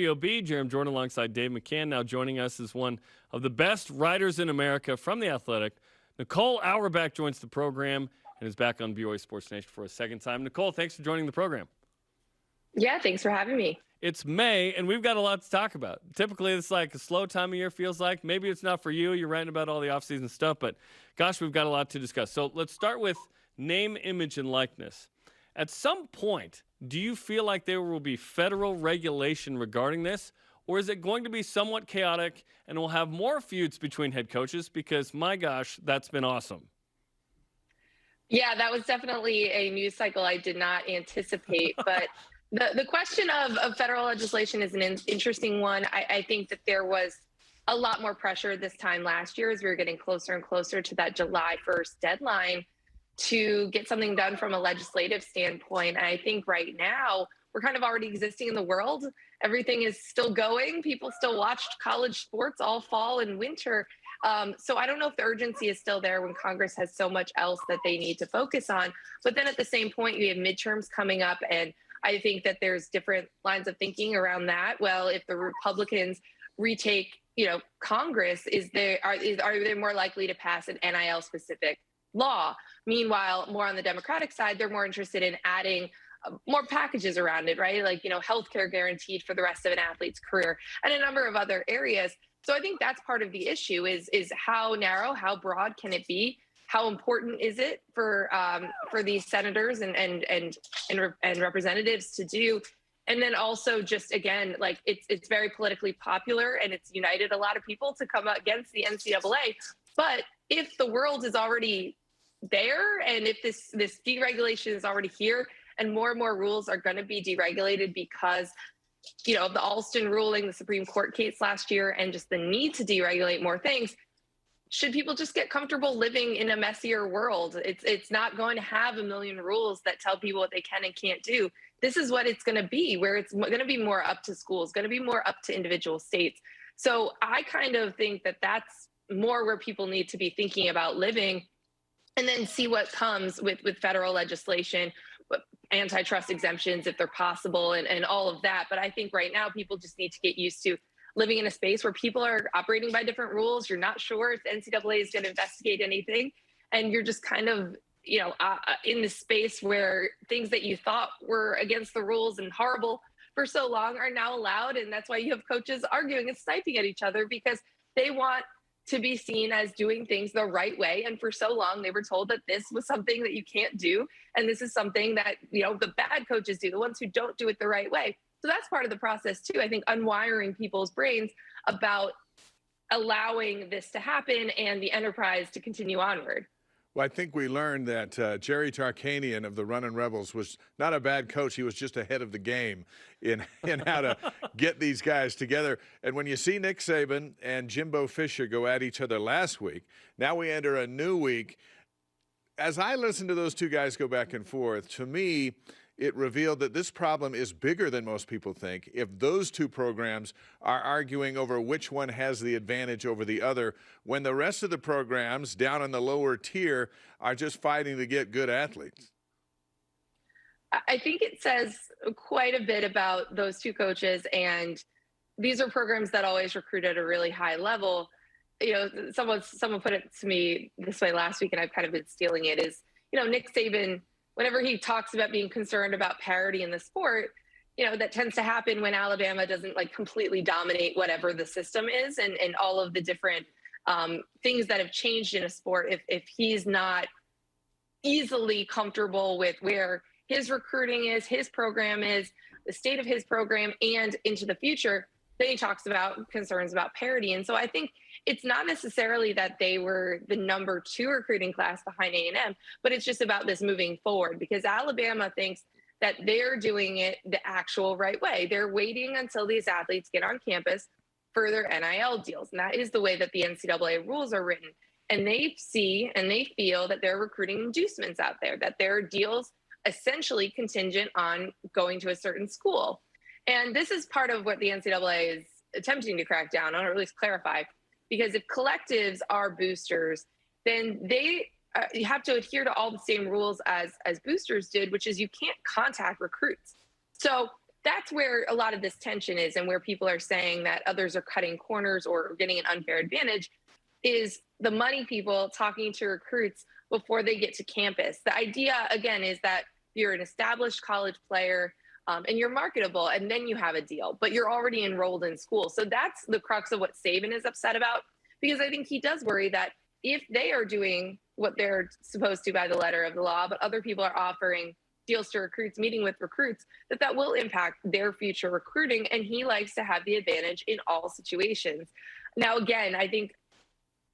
WOB. Jarom Jordan alongside Dave McCann. Now joining us is one of the best writers in America from The Athletic. Nicole Auerbach joins the program and is back on BYU Sports Nation for a second time. Nicole, thanks for joining the program. Yeah, thanks for having me. It's May, and we've got a lot to talk about. Typically, it's like a slow time of year, feels like. Maybe it's not for you. You're writing about all the offseason stuff, but gosh, we've got a lot to discuss. So let's start with name, image, and likeness. At some point, do you feel like there will be federal regulation regarding this, or is it going to be somewhat chaotic and we'll have more feuds between head coaches? Because, my gosh, that's been awesome. Yeah, that was definitely a news cycle I did not anticipate, but the question of federal legislation is an interesting one. I think that there was a lot more pressure this time last year as we were getting closer and closer to that July 1st deadline to get something done from a legislative standpoint. And I think right now we're kind of already existing in the world. Everything is still going. People still watched college sports all fall and winter. So I don't know if the urgency is still there when Congress has so much else that they need to focus on. But then at the same point, you have midterms coming up, and I think that there's different lines of thinking around that. Well, if the Republicans retake, Congress, are they more likely to pass an NIL specific law? Meanwhile, more on the Democratic side, they're more interested in adding more packages around it, right? Like, healthcare guaranteed for the rest of an athlete's career and a number of other areas. So I think that's part of the issue is how narrow, how broad can it be? How important is it for these senators and representatives to do? And then also just, again, like it's very politically popular and it's united a lot of people to come against the NCAA. But if the world is already there and if this deregulation is already here and more rules are going to be deregulated because of the Alston ruling, the Supreme Court case last year, and just the need to deregulate more things, should people just get comfortable living in a messier world? It's not going to have a million rules that tell people what they can and can't do. This is what it's going to be, where it's going to be more up to schools, going to be more up to individual states. So I kind of think that that's more where people need to be thinking about living, and then see what comes with federal legislation, antitrust exemptions if they're possible, and all of that. But I think right now people just need to get used to living in a space where people are operating by different rules. You're not sure if the NCAA is going to investigate anything. And you're just kind of, in this space where things that you thought were against the rules and horrible for so long are now allowed. And that's why you have coaches arguing and sniping at each other because they want to be seen as doing things the right way. And for so long, they were told that this was something that you can't do. And this is something that, the bad coaches do, the ones who don't do it the right way. So that's part of the process too. I think unwiring people's brains about allowing this to happen and the enterprise to continue onward. Well, I think we learned that Jerry Tarkanian of the Runnin' Rebels was not a bad coach. He was just ahead of the game in how to get these guys together. And when you see Nick Saban and Jimbo Fisher go at each other last week, now we enter a new week. As I listen to those two guys go back and forth, to me, it revealed that this problem is bigger than most people think. If those two programs are arguing over which one has the advantage over the other, when the rest of the programs down in the lower tier are just fighting to get good athletes. I think it says quite a bit about those two coaches, and these are programs that always recruit at a really high level. Someone put it to me this way last week, and I've kind of been stealing it, is, Nick Saban, whenever he talks about being concerned about parity in the sport, that tends to happen when Alabama doesn't completely dominate whatever the system is and all of the different things that have changed in a sport. If he's not easily comfortable with where his recruiting is, his program is, the state of his program, and into the future, then he talks about concerns about parity. And so I think it's not necessarily that they were the number 2 recruiting class behind A&M, but it's just about this moving forward because Alabama thinks that they're doing it the actual right way. They're waiting until these athletes get on campus for their NIL deals. And that is the way that the NCAA rules are written. And they see and they feel that there are recruiting inducements out there, that there are deals essentially contingent on going to a certain school. And this is part of what the NCAA is attempting to crack down on, or at least clarify, because if collectives are boosters, then they you have to adhere to all the same rules as boosters did, which is you can't contact recruits. So that's where a lot of this tension is, and where people are saying that others are cutting corners or getting an unfair advantage is the money people talking to recruits before they get to campus. The idea, again, is that you're an established college player and you're marketable, and then you have a deal, but you're already enrolled in school. So that's the crux of what Saban is upset about, because I think he does worry that if they are doing what they're supposed to by the letter of the law, but other people are offering deals to recruits, meeting with recruits, that will impact their future recruiting. And he likes to have the advantage in all situations. Now, again, I think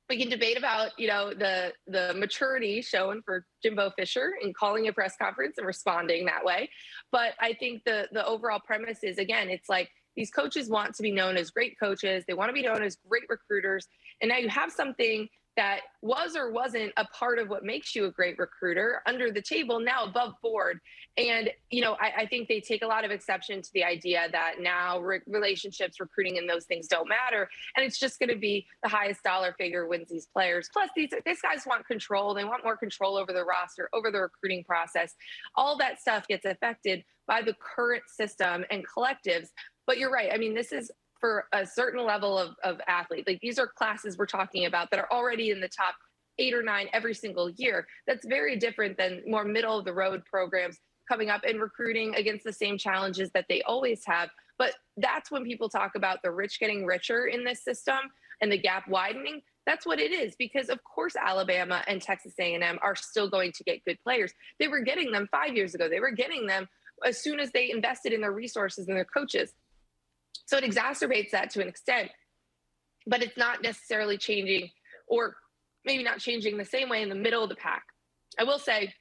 we can debate about, the maturity shown for Jimbo Fisher in calling a press conference and responding that way. But I think the overall premise is, again, it's like these coaches want to be known as great coaches. They want to be known as great recruiters. And now you have something that was or wasn't a part of what makes you a great recruiter under the table, now above board. And, I think they take a lot of exception to the idea that now relationships, recruiting, and those things don't matter. And it's just going to be the highest dollar figure wins these players. Plus, these guys want control. They want more control over the roster, over the recruiting process. All that stuff gets affected by the current system and collectives. But you're right. I mean, this is for a certain level of athlete. Like, these are classes we're talking about that are already in the top 8 or 9 every single year. That's very different than more middle of the road programs coming up and recruiting against the same challenges that they always have. But that's when people talk about the rich getting richer in this system and the gap widening. That's what it is, because of course Alabama and Texas A&M are still going to get good players. They were getting them 5 years ago. They were getting them as soon as they invested in their resources and their coaches. So it exacerbates that to an extent, but it's not necessarily changing, or maybe not changing the same way in the middle of the pack. I will say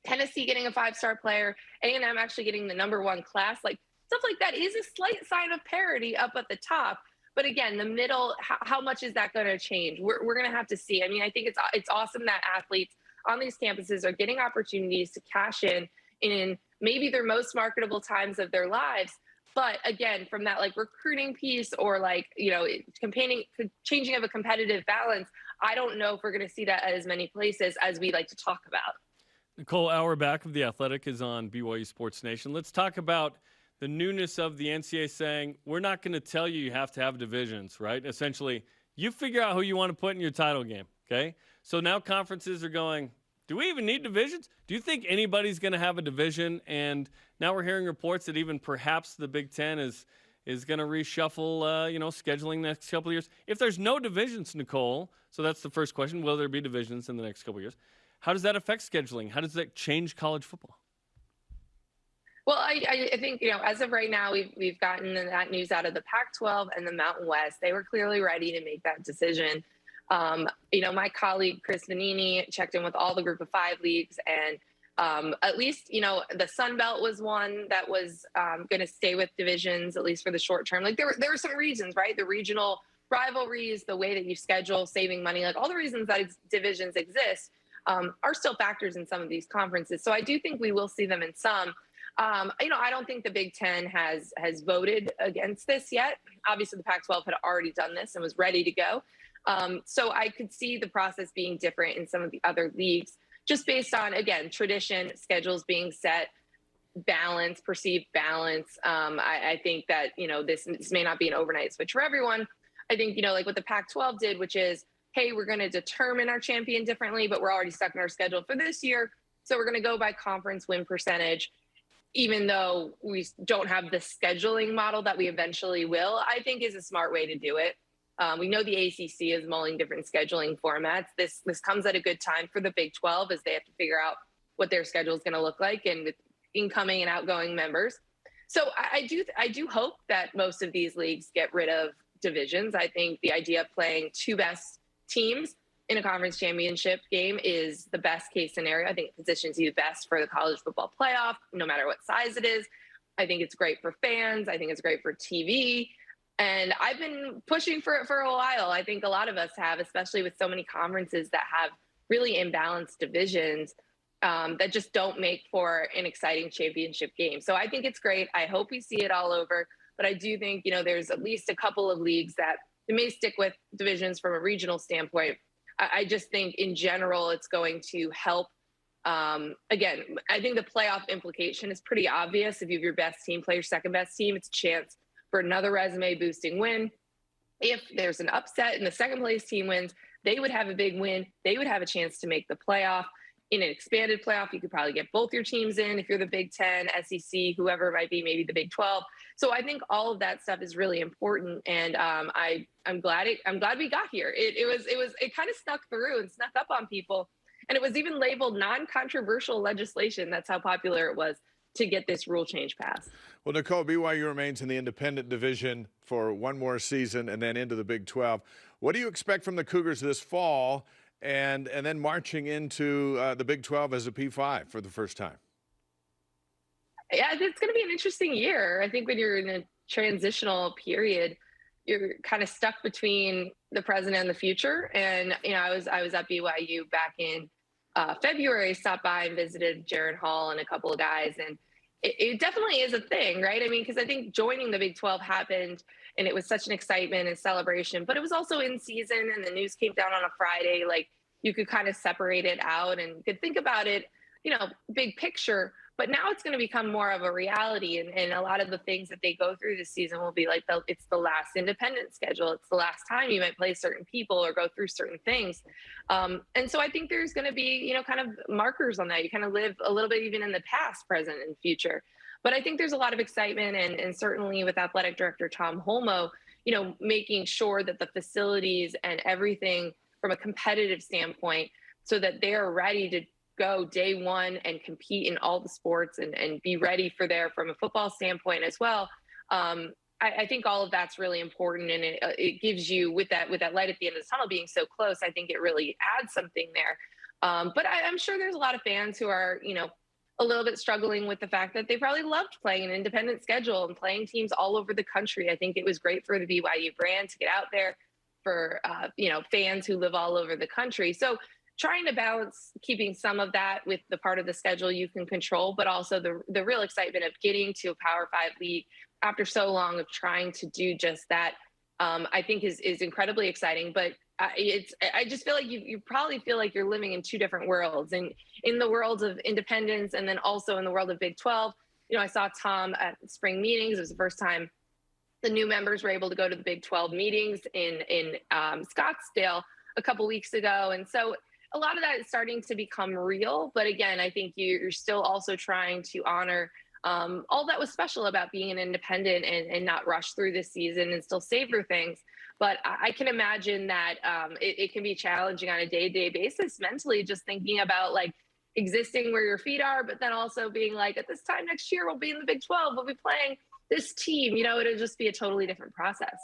Tennessee getting a 5-star player, A&M actually getting the #1 class, like stuff like that is a slight sign of parity up at the top. But again, the middle, how much is that going to change? We're going to have to see. I mean, I think it's awesome that athletes on these campuses are getting opportunities to cash in maybe their most marketable times of their lives. But again, from that recruiting piece or changing of a competitive balance, I don't know if we're going to see that at as many places as we like to talk about. Nicole Auerbach of The Athletic is on BYU Sports Nation. Let's talk about the newness of the NCAA saying, we're not going to tell you have to have divisions, right? Essentially, you figure out who you want to put in your title game, okay? So now conferences are going, do we even need divisions? Do you think anybody's going to have a division? And now we're hearing reports that even perhaps the Big Ten is going to reshuffle, scheduling the next couple of years. If there's no divisions, Nicole, so that's the first question, will there be divisions in the next couple of years? How does that affect scheduling? How does that change college football? Well, I think, as of right now, we've gotten that news out of the Pac-12 and the Mountain West. They were clearly ready to make that decision. My colleague, Chris Vanini, checked in with all the Group of 5 leagues, and at least, the Sun Belt was one that was going to stay with divisions, at least for the short term. Like there were some reasons, right? The regional rivalries, the way that you schedule, saving money, all the reasons that divisions exist are still factors in some of these conferences. So I do think we will see them in some. I don't think the Big Ten has voted against this yet. Obviously, the Pac-12 had already done this and was ready to go. So I could see the process being different in some of the other leagues, just based on, again, tradition, schedules being set, balance, perceived balance. I think that, this may not be an overnight switch for everyone. I think, like what the Pac-12 did, which is, hey, we're going to determine our champion differently, but we're already stuck in our schedule for this year. So we're going to go by conference win percentage, even though we don't have the scheduling model that we eventually will, I think is a smart way to do it. We know the ACC is mulling different scheduling formats. This comes at a good time for the Big 12 as they have to figure out what their schedule is going to look like, and with incoming and outgoing members. So I do hope that most of these leagues get rid of divisions. I think the idea of playing 2 best teams in a conference championship game is the best case scenario. I think it positions you best for the college football playoff, no matter what size it is. I think it's great for fans. I think it's great for TV. And I've been pushing for it for a while. I think a lot of us have, especially with so many conferences that have really imbalanced divisions that just don't make for an exciting championship game. So I think it's great. I hope we see it all over. But I do think, there's at least a couple of leagues that may stick with divisions from a regional standpoint. I just think in general, it's going to help Again, I think the playoff implication is pretty obvious. If you have your best team play your second best team, it's a chance for another resume boosting win. If there's an upset and the second place team wins, they would have a big win. They would have a chance to make the playoff. In an expanded playoff, you could probably get both your teams in if you're the Big Ten, SEC, whoever it might be, maybe the Big 12. So I think all of that stuff is really important, and I'm glad we got here. It kind of snuck through and snuck up on people, and it was even labeled non-controversial legislation. That's how popular it was to get this rule change passed. Well, Nicole, BYU remains in the independent division for one more season and then into the Big 12. What do you expect from the Cougars this fall and then marching into the Big 12 as a P5 for the first time? Yeah, it's going to be an interesting year. I think when you're in a transitional period, you're kind of stuck between the present and the future. And, I was at BYU back in February, stopped by and visited Jaron Hall and a couple of guys. And it definitely is a thing, right? I mean, because I think joining the Big 12 happened and it was such an excitement and celebration, but it was also in season and the news came down on a Friday. Like, you could kind of separate it out and could think about it, big picture. But now it's going to become more of a reality. And a lot of the things that they go through this season will be like, it's the last independent schedule. It's the last time you might play certain people or go through certain things. And so I think there's going to be, kind of markers on that. You kind of live a little bit even in the past, present, and future. But I think there's a lot of excitement. And certainly with athletic director Tom Holmoe, making sure that the facilities and everything from a competitive standpoint so that they're ready to go day one and compete in all the sports and be ready for there from a football standpoint as well. I think all of that's really important, and it gives you with that light at the end of the tunnel being so close. I think it really adds something there. But I'm sure there's a lot of fans who are a little bit struggling with the fact that they probably loved playing an independent schedule and playing teams all over the country. I think it was great for the BYU brand to get out there for fans who live all over the country. So trying to balance keeping some of that with the part of the schedule you can control, but also the real excitement of getting to a Power 5 league after so long of trying to do just that, I think is incredibly exciting. But I just feel like you probably feel like you're living in two different worlds, and in the world of independence and then also in the world of Big 12. I saw Tom at spring meetings. It was the first time the new members were able to go to the Big 12 meetings in Scottsdale a couple weeks ago. And so a lot of that is starting to become real. But again, I think you're still also trying to honor all that was special about being an independent and not rush through this season and still savor things. But I can imagine that it can be challenging on a day-to-day basis mentally, just thinking about like existing where your feet are, but then also being like, at this time next year, we'll be in the Big 12, we'll be playing this team. It'll just be a totally different process.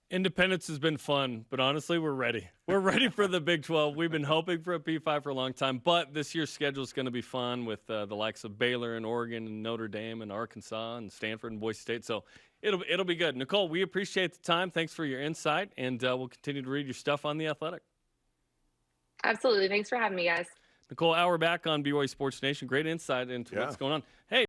Independence has been fun, but honestly, we're ready. We're ready for the Big 12. We've been hoping for a P5 for a long time, but this year's schedule is going to be fun with the likes of Baylor and Oregon and Notre Dame and Arkansas and Stanford and Boise State. So it'll be good. Nicole, we appreciate the time. Thanks for your insight, and we'll continue to read your stuff on The Athletic. Absolutely. Thanks for having me, guys. Nicole Auerbach on BYU Sports Nation. Great insight into what's going on. Hey.